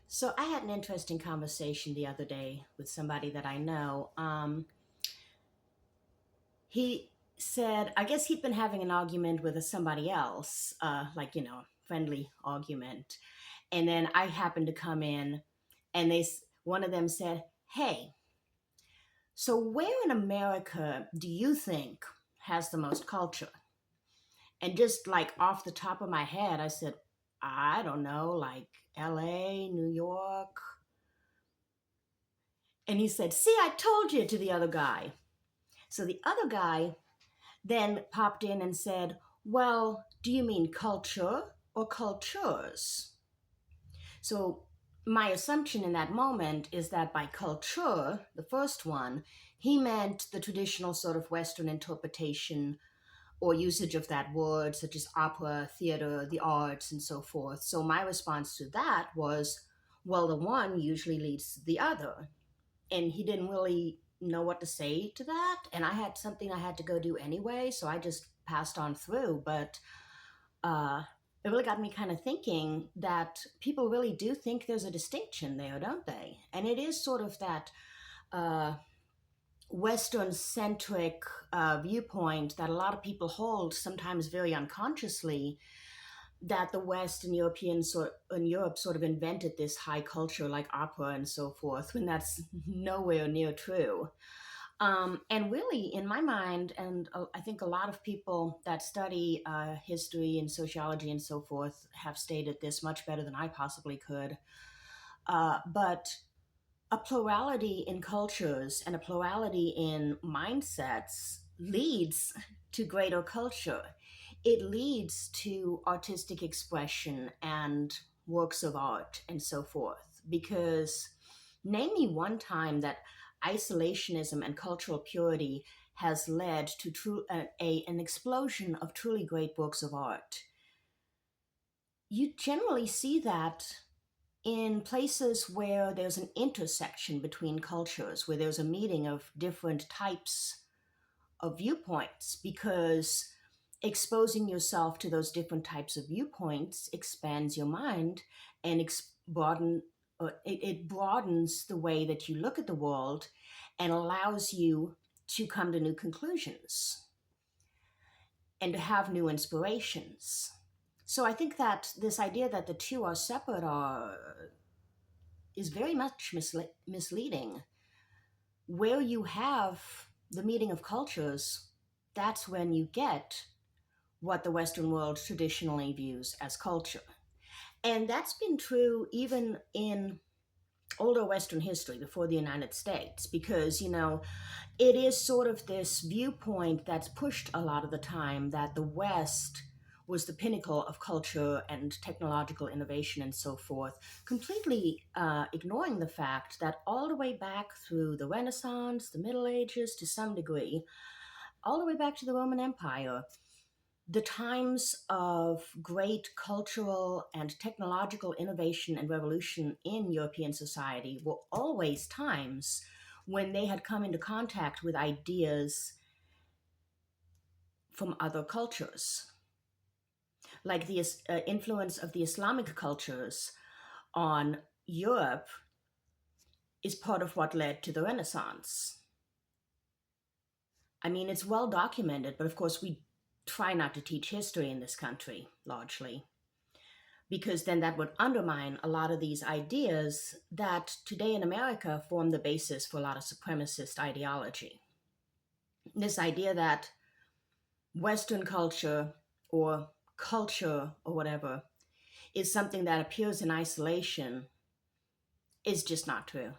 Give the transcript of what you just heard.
So I had an interesting conversation the other day with somebody that I know. He said, I guess he'd been having an argument with somebody else, friendly argument. And then I happened to come in, and one of them said, "Hey, so where in America do you think has the most culture?" And just like off the top of my head, I said, "I don't know, like LA, New York." And he said, "See, I told you," to the other guy. So the other guy then popped in and said, "Well, do you mean culture or cultures?" So my assumption in that moment is that by culture, the first one, he meant the traditional sort of Western interpretation or usage of that word, such as opera, theater, the arts, and so forth. So my response to that was, well, the one usually leads to the other. And he didn't really know what to say to that. And I had something I had to go do anyway, so I just passed on through. But uh, it really got me kind of thinking that people really do think there's a distinction there, don't they? And it is sort of that uh, Western centric viewpoint that a lot of people hold, sometimes very unconsciously, that the West and Europe sort of invented this high culture like opera and so forth, when that's nowhere near true. And really, in my mind, and I think a lot of people that study history and sociology and so forth have stated this much better than I possibly could. But a plurality in cultures and a plurality in mindsets leads to greater culture. It leads to artistic expression and works of art and so forth. Because name me one time that isolationism and cultural purity has led to an explosion of truly great works of art. You generally see that in places where there's an intersection between cultures, where there's a meeting of different types of viewpoints, because exposing yourself to those different types of viewpoints expands your mind and it broadens the way that you look at the world and allows you to come to new conclusions and to have new inspirations. So I think that this idea that the two are separate is very much misleading. Where you have the meeting of cultures, that's when you get what the Western world traditionally views as culture. And that's been true even in older Western history before the United States, because, it is sort of this viewpoint that's pushed a lot of the time that the West was the pinnacle of culture and technological innovation and so forth, completely ignoring the fact that all the way back through the Renaissance, the Middle Ages to some degree, all the way back to the Roman Empire, the times of great cultural and technological innovation and revolution in European society were always times when they had come into contact with ideas from other cultures, like the influence of the Islamic cultures on Europe is part of what led to the Renaissance. I mean, it's well documented, but of course, we try not to teach history in this country largely, because then that would undermine a lot of these ideas that today in America form the basis for a lot of supremacist ideology. This idea that Western culture or whatever is something that appears in isolation is just not true.